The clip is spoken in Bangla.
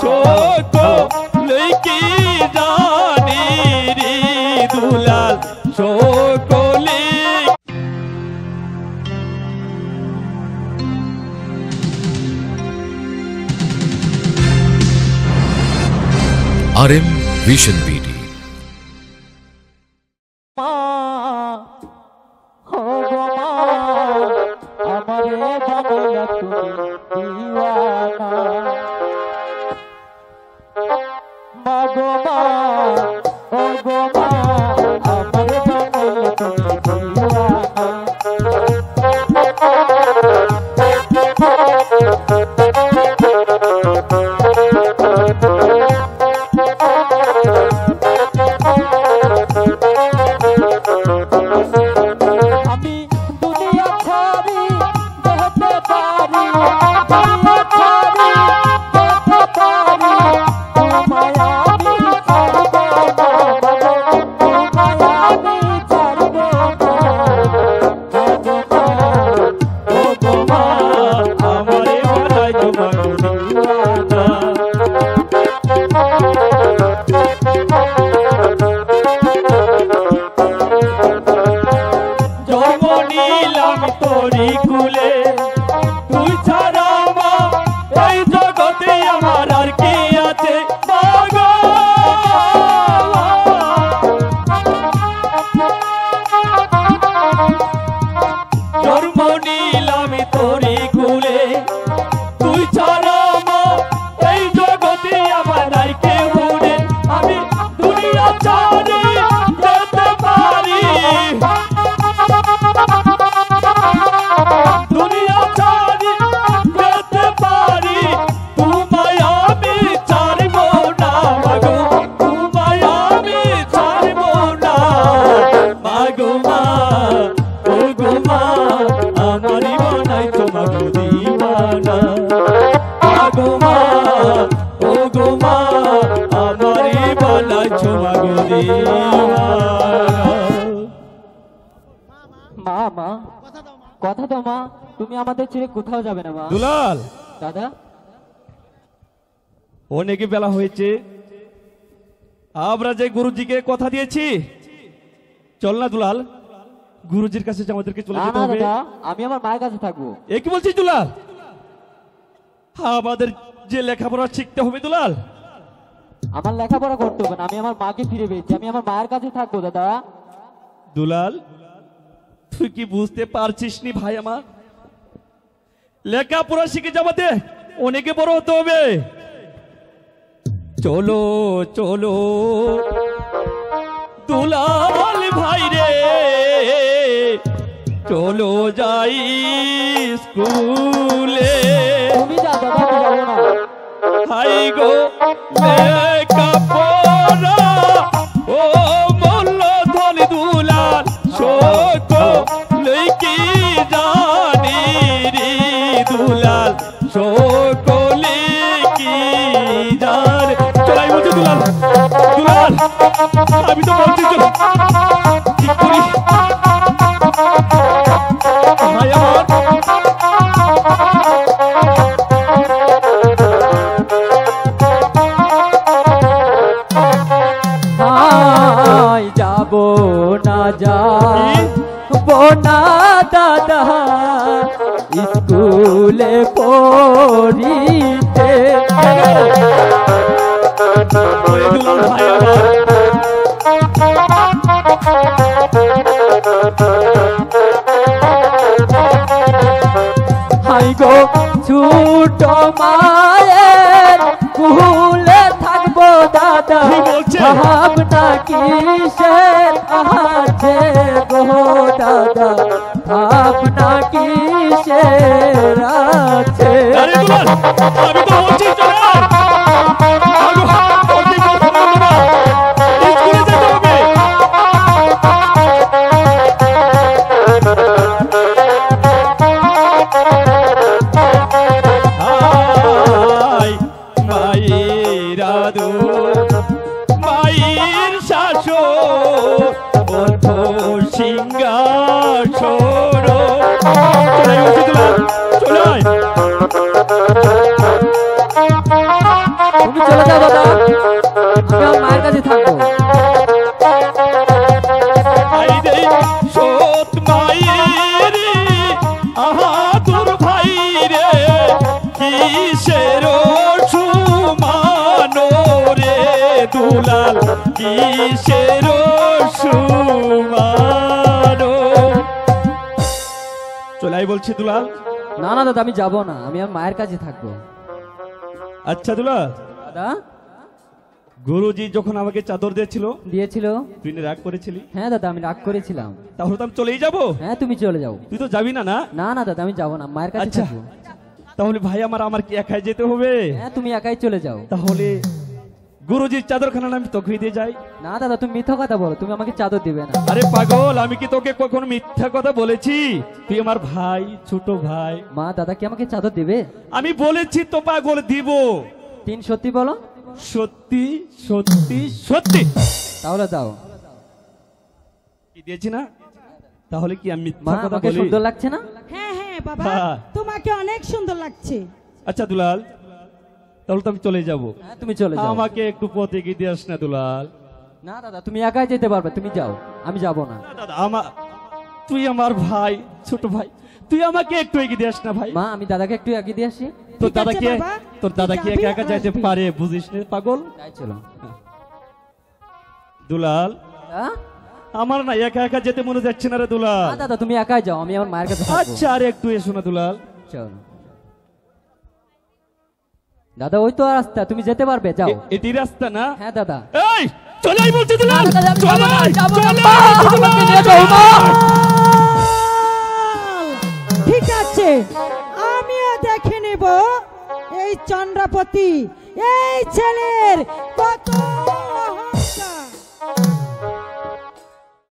সকলে কি জানি রে দুলাল সকলে। RM Vision BD কথা দাও মা, তুমি আমাদের ছেড়ে কোথাও যাবে না মা। দুলাল দাদা, অনেক বেলা হয়েছে, আমরা যে গুরুজিকে কথা দিয়েছি, চল না দুলাল, গুরুজির কাছে আমাদেরকে চলে যেতে হবে। আমি আমার মায়ের কাছে থাকবো। এ কি বলছিস দুলাল? আমাদের যে লেখাপড়া শিখতে হবে দুলাল। আমার লেখাপড়া করতে হবে না, আমি আমার মাকে ফিরে পেয়েছি, আমি আমার মায়ের কাছে থাকবো। দাদা দুলাল, তুই কি বুঝতে পারছিস নি ভাই আমার? লেখাপড়া শিখে যাবাতে অনেকে বড় হতে হবে। চলো চলো দুলাল ভাই রে, চলো যাই স্কুলে। তুমি যা দাদা, আমি যাবো না। হাই গো লেখাপড়া ও মূল্য ধন দুলাল সকলে কি জানি রে দুলাল সকলে কি জানে। চলাই বলছি দুলাল, দুলাল আমি তো বলছি চলো ঠিক করি ভাই আমার। যাবো না যাবো না দাদা স্কুলে পড়িতে। হাই গো ছোট মায়ের কুলে থাকবো দাদা, ভাবনা কিসের আছে গো দাদা, ভাবনা কিসের আছে। আমি তো বলছি মায়ের শাশো সিংহাসন। তুমি চলে যাও দাদা, আমি আমার মায়ের কাছে থাকবো। আইরে সৎ মায়ের আহাদুর ভাই রে, কিসের সুমানো রে দুলাল, কিসের সুমানো। চলাই বলছি দুলাল। না না দাদা, আমি যাবো না, আমি আমার মায়ের কাছে থাকবো। আচ্ছা দুলাল, দাদা গুরুজি যখন আমাকে চাদর দিয়েছিল দিয়েছিল, তুই না রাগ করেছিলি? হ্যাঁ দাদা আমি রাগ করেছিলাম। তাহলে তো আমি চলেই যাবো। হ্যাঁ তুমি চলে যাও। তুই তো যাবি না? না না না দাদা আমি যাবো না, মায়ের কাছে আচ্ছা থাকবো। তাহলে ভাই আমার কি একাই যেতে হবে? হ্যাঁ তুমি একাই চলে যাও। তাহলে গুরুজির চাদরখানা আমি তোকে দিয়ে যাই। না দাদা তুমি মিথ্যা কথা বলো, তুমি আমাকে চাদর দিবে না। আরে পাগল, আমি কি তোকে কখনো মিথ্যা কথা বলেছি? তুই আমার ভাই, ছোট ভাই। মা দাদা কি আমাকে চাদর দিবে? আমি বলেছি তো পাগল, দিব। তিন সত্যি বলো। সত্যি সত্যি সত্যি। তাহলে দাও। কি দিয়েছি না? তাহলে কি আমি মা মিথ্যা কথা আমাকে বলি? সুন্দর লাগছে না? হ্যাঁ হ্যাঁ বাবা, হ্যাঁ। তোমাকে অনেক সুন্দর লাগছে। আচ্ছা দুলাল, তাহলে তো আমি চলে যাব। হ্যাঁ তুমি চলে যাও। আমাকে একটু পথে এগিয়ে দিয়ে আস না দুলাল। না দাদা তুমি একাই যেতে পারবে, তুমি যাও, আমি যাব না। না দাদা, তুই আমার ভাই, ছোট ভাই, তুই আমাকে একটু এগিয়ে দিয়ে আস না ভাই। মা আমি দাদাকে একটু এগিয়ে দিয়ে আসি। তোর ঠিক দাদা আছে কি বাবা, তোর দাদা কি তুই একা যাবি একা আর যাইতে আসবি। পারে? বুঝিস না পাগল। তাই চলো। দুলাল, হ্যাঁ? আমার না একা একা যেতে মনে যাচ্ছে না রে দুলাল। না দাদা তুমি একাই যাও, আমি আমার মায়ের কাছে থাকবো। আচ্ছা আর একটু এসো না দুলাল। চলো দাদা, ওই তো রাস্তা, তুমি যেতে পারবে, যাও। এটি রাস্তা না? হ্যাঁ দাদা। এই চলাই বলছি দুলাল, না, দাদা, আমি যাবো না, চলাই, যাবো না, চলাই, মা, দুলাল। আমাকে নিয়ে যাও, মা। ঠিক আছে, আমিও দেখে নেব এই চন্দ্রপতি এই ছেলের কত